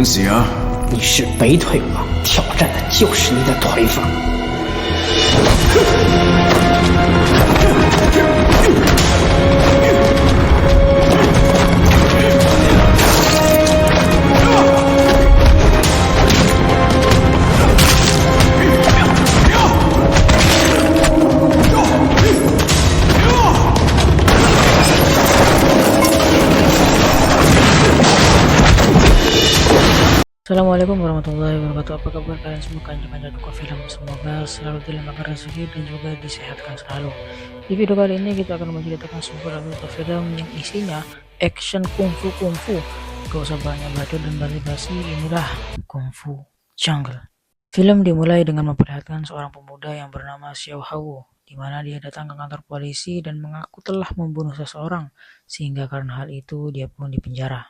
喜啊！你是北腿王，挑战的就是你的腿法。Assalamualaikum warahmatullahi wabarakatuh. Apa kabar kalian semua kanca-kanca duka film? Semoga selalu dilimpahkan rezeki dan juga disehatkan selalu. Di video kali ini kita akan menceritakan sebuah duka film yang isinya action kungfu. Gak usah banyak bacot dan basa-basi, inilah Kungfu Jungle. Film dimulai dengan memperlihatkan seorang pemuda yang bernama Xiao Hao, di mana dia datang ke kantor polisi dan mengaku telah membunuh seseorang, sehingga karena hal itu dia pun dipenjara.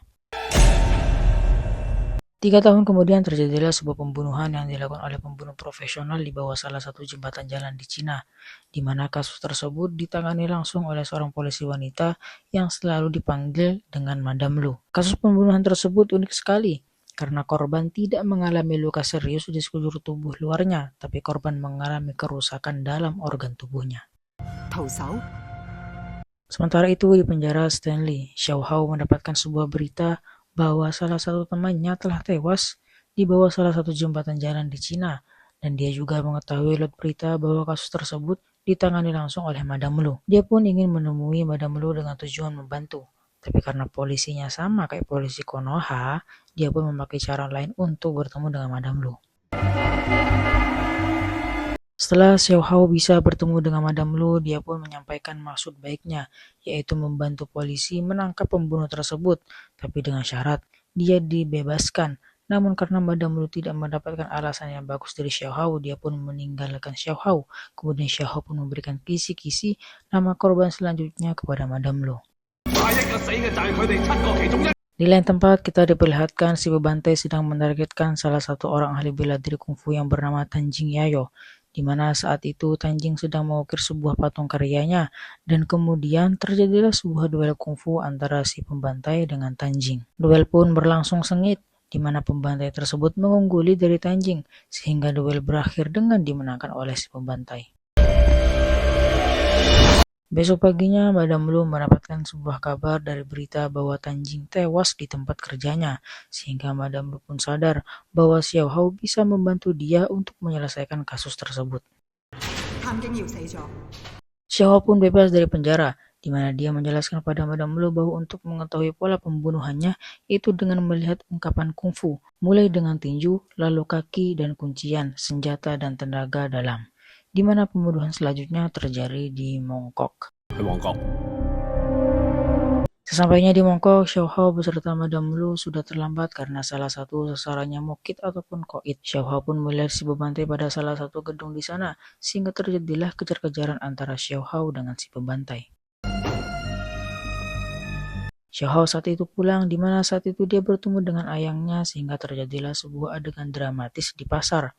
3 tahun kemudian terjadilah sebuah pembunuhan yang dilakukan oleh pembunuh profesional di bawah salah satu jembatan jalan di Cina, di mana kasus tersebut ditangani langsung oleh seorang polisi wanita yang selalu dipanggil dengan Madam Lu. Kasus pembunuhan tersebut unik sekali, karena korban tidak mengalami luka serius di sekujur tubuh luarnya, tapi korban mengalami kerusakan dalam organ tubuhnya. Sementara itu di penjara Stanley, Xiao Hao mendapatkan sebuah berita bahwa salah satu temannya telah tewas di bawah salah satu jembatan jalan di Cina, dan dia juga mengetahui lewat berita bahwa kasus tersebut ditangani langsung oleh Madam Lu. Dia pun ingin menemui Madam Lu dengan tujuan membantu, tapi karena polisinya sama kayak polisi Konoha, dia pun memakai cara lain untuk bertemu dengan Madam Lu. Setelah Xiao Hao bisa bertemu dengan Madam Lu, dia pun menyampaikan maksud baiknya, yaitu membantu polisi menangkap pembunuh tersebut, tapi dengan syarat dia dibebaskan. Namun karena Madam Lu tidak mendapatkan alasan yang bagus dari Xiao Hao, dia pun meninggalkan Xiao Hao. Kemudian Xiao Hao pun memberikan kisi-kisi nama korban selanjutnya kepada Madam Lu. Di lain tempat, kita diperlihatkan si bebantai sedang menargetkan salah satu orang ahli bela diri kungfu yang bernama Tanjing Yayo, di mana saat itu Tanjing sedang mengukir sebuah patung karyanya, dan kemudian terjadilah sebuah duel kungfu antara si pembantai dengan Tanjing. Duel pun berlangsung sengit, di mana pembantai tersebut mengungguli dari Tanjing, sehingga duel berakhir dengan dimenangkan oleh si pembantai. Besok paginya, Madam Lu mendapatkan sebuah kabar dari berita bahwa Tanjing tewas di tempat kerjanya, sehingga Madam Lu pun sadar bahwa Xiao Hao bisa membantu dia untuk menyelesaikan kasus tersebut. Xiao Hao pun bebas dari penjara, di mana dia menjelaskan pada Madam Lu bahwa untuk mengetahui pola pembunuhannya itu dengan melihat ungkapan kungfu, mulai dengan tinju, lalu kaki dan kuncian, senjata dan tenaga dalam, di mana pembunuhan selanjutnya terjadi di Mongkok. Sesampainya di Mongkok, Xiao Hao beserta Madam Lu sudah terlambat karena salah satu sasarannya Mokit ataupun Koit. Xiao Hao pun melihat si pembantai pada salah satu gedung di sana, sehingga terjadilah kejar-kejaran antara Xiao Hao dengan si pembantai. Xiao Hao saat itu pulang, di mana saat itu dia bertemu dengan ayahnya, sehingga terjadilah sebuah adegan dramatis di pasar.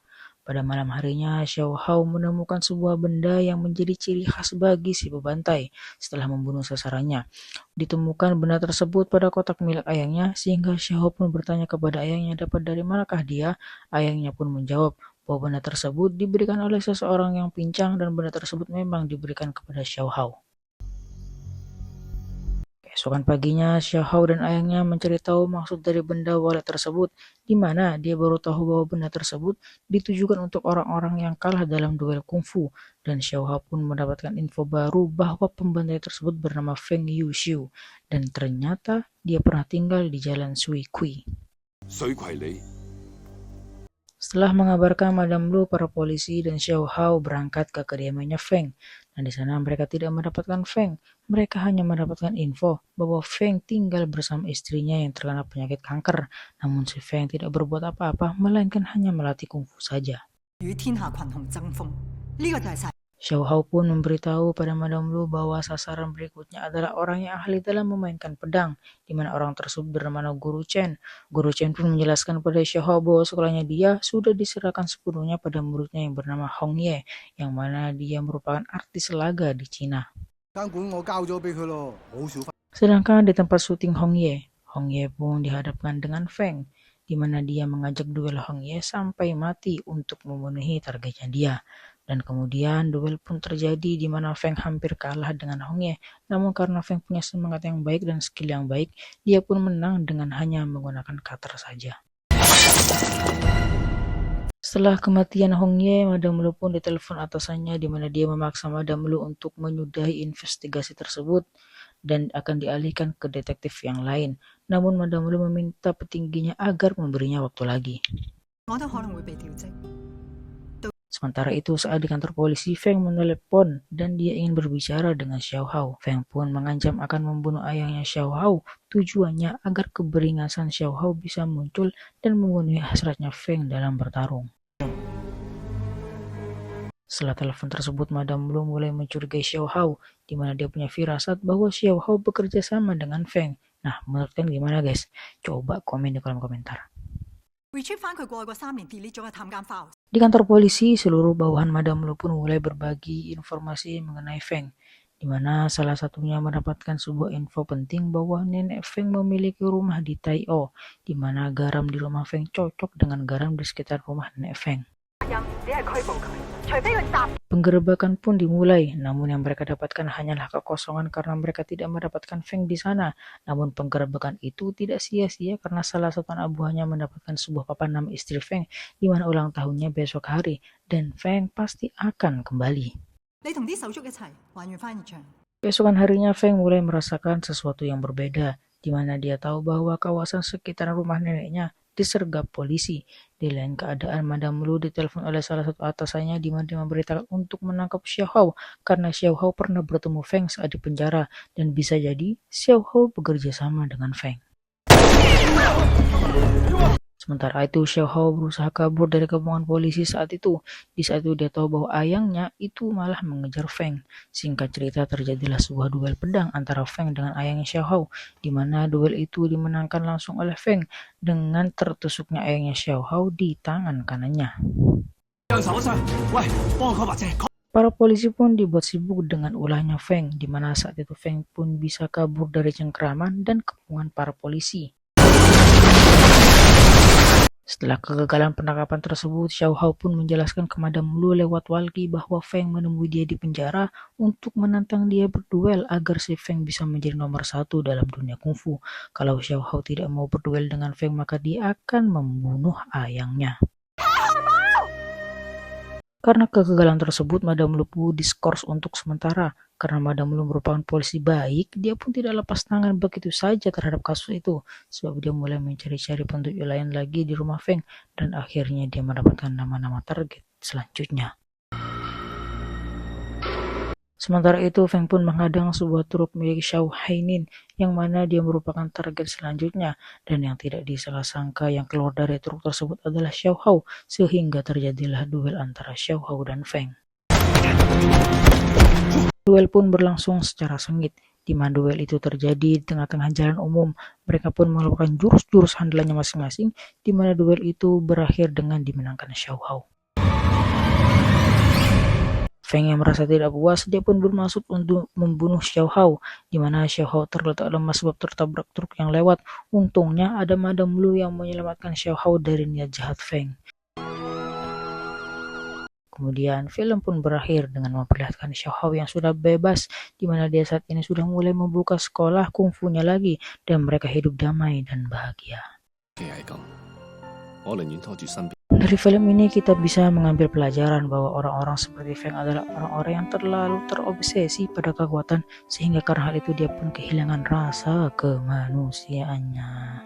Pada malam harinya, Xiao Hao menemukan sebuah benda yang menjadi ciri khas bagi si pembantai setelah membunuh sasarannya. Ditemukan benda tersebut pada kotak milik ayahnya, sehingga Xiao Hao pun bertanya kepada ayahnya dapat dari manakah dia. Ayahnya pun menjawab bahwa benda tersebut diberikan oleh seseorang yang pincang, dan benda tersebut memang diberikan kepada Xiao Hao. Keesokan paginya, Xiao Hao dan ayahnya mencari tahu maksud dari benda walet tersebut, di mana dia baru tahu bahwa benda tersebut ditujukan untuk orang-orang yang kalah dalam duel kungfu, dan Xiao Hao pun mendapatkan info baru bahwa pembantai tersebut bernama Feng Yuxiu, dan ternyata dia pernah tinggal di jalan Sui Kui. Setelah mengabarkan Madam Lu, para polisi dan Xiao Hao berangkat ke kediamannya Feng, dan di sana mereka tidak mendapatkan Feng. Mereka hanya mendapatkan info bahwa Feng tinggal bersama istrinya yang terkena penyakit kanker, namun si Feng tidak berbuat apa-apa, melainkan hanya melatih kungfu saja. Xiao Hao pun memberitahu pada Madam Lu bahwa sasaran berikutnya adalah orang yang ahli dalam memainkan pedang, di mana orang tersebut bernama Guru Chen. Guru Chen pun menjelaskan pada Xiao Hao bahwa sekolahnya dia sudah diserahkan sepenuhnya pada muridnya yang bernama Hong Ye, yang mana dia merupakan artis laga di Cina. Sedangkan di tempat syuting Hong Ye pun dihadapkan dengan Feng, di mana dia mengajak duel Hong Ye sampai mati untuk memenuhi targetnya dia. Dan kemudian duel pun terjadi di mana Feng hampir kalah dengan Hong Ye, namun karena Feng punya semangat yang baik dan skill yang baik, dia pun menang dengan hanya menggunakan cutter saja. Setelah kematian Hong Ye, Madame Lu pun ditelepon atasannya di mana dia memaksa Madame Lu untuk menyudahi investigasi tersebut dan akan dialihkan ke detektif yang lain. Namun Madame Lu meminta petingginya agar memberinya waktu lagi. Sementara itu, saat di kantor polisi, Feng menelepon dan dia ingin berbicara dengan Xiao Hao. Feng pun mengancam akan membunuh ayahnya Xiao Hao, tujuannya agar keberingasan Xiao Hao bisa muncul dan memenuhi hasratnya Feng dalam bertarung. Setelah telepon tersebut, Madame Lu mulai mencurigai Xiao Hao, di mana dia punya firasat bahwa Xiao Hao bekerja sama dengan Feng. Nah, menurut kalian gimana guys? Coba komen di kolom komentar. Di kantor polisi, seluruh bawahan Madame Lu pun mulai berbagi informasi mengenai Feng, di mana salah satunya mendapatkan sebuah info penting bahwa nenek Feng memiliki rumah di Taiyou, di mana garam di rumah Feng cocok dengan garam di sekitar rumah nenek Feng. Penggerebekan pun dimulai, namun yang mereka dapatkan hanyalah kekosongan karena mereka tidak mendapatkan Feng di sana. Namun penggerebekan itu tidak sia-sia karena salah satu anak buahnya mendapatkan sebuah papan nama istri Feng di mana ulang tahunnya besok hari dan Feng pasti akan kembali. Besokan harinya Feng mulai merasakan sesuatu yang berbeda, di mana dia tahu bahwa kawasan sekitar rumah neneknya disergap polisi. Di lain keadaan, Madame Lu ditelepon oleh salah satu atasannya di mana dia memberitakan untuk menangkap Xiao Hao karena Xiao Hao pernah bertemu Feng saat di penjara dan bisa jadi Xiao Hao bekerja sama dengan Feng. Sementara itu, Xiao Hao berusaha kabur dari gabungan polisi saat itu. Di saat itu dia tahu bahwa ayahnya itu malah mengejar Feng. Singkat cerita, terjadilah sebuah duel pedang antara Feng dengan ayahnya Xiao Hao, di mana duel itu dimenangkan langsung oleh Feng dengan tertusuknya ayahnya Xiao Hao di tangan kanannya. Para polisi pun dibuat sibuk dengan ulahnya Feng, di mana saat itu Feng pun bisa kabur dari cengkeraman dan kepungan para polisi. Setelah kegagalan penangkapan tersebut, Xiao Hao pun menjelaskan ke Madame Lu lewat walkie bahwa Feng menemui dia di penjara untuk menantang dia berduel agar si Feng bisa menjadi nomor 1 dalam dunia kungfu. Kalau Xiao Hao tidak mau berduel dengan Feng, maka dia akan membunuh ayahnya. Karena kegagalan tersebut, Madame Lu pun diskors untuk sementara. Karena Madame Lu merupakan polisi baik, dia pun tidak lepas tangan begitu saja terhadap kasus itu. Sebab dia mulai mencari-cari petunjuk lain lagi di rumah Feng, dan akhirnya dia mendapatkan nama-nama target selanjutnya. Sementara itu, Feng pun menghadang sebuah truk milik Xiao Hainin, yang mana dia merupakan target selanjutnya, dan yang tidak disangka yang keluar dari truk tersebut adalah Xiao Hao, sehingga terjadilah duel antara Xiao Hao dan Feng. Duel pun berlangsung secara sengit, di mana duel itu terjadi di tengah-tengah jalan umum. Mereka pun melakukan jurus-jurus andalannya masing-masing, di mana duel itu berakhir dengan dimenangkan Xiao Hao. Feng yang merasa tidak puas, dia pun bermaksud untuk membunuh Xiao Hao, di mana Xiao Hao terletak lemas sebab tertabrak truk yang lewat. Untungnya ada Madame Lu yang menyelamatkan Xiao Hao dari niat jahat Feng. Kemudian film pun berakhir dengan memperlihatkan Xiao Hao yang sudah bebas, di mana dia saat ini sudah mulai membuka sekolah kungfunya lagi dan mereka hidup damai dan bahagia. Dari film ini kita bisa mengambil pelajaran bahwa orang-orang seperti Feng adalah orang-orang yang terlalu terobsesi pada kekuatan, sehingga karena hal itu dia pun kehilangan rasa kemanusiaannya.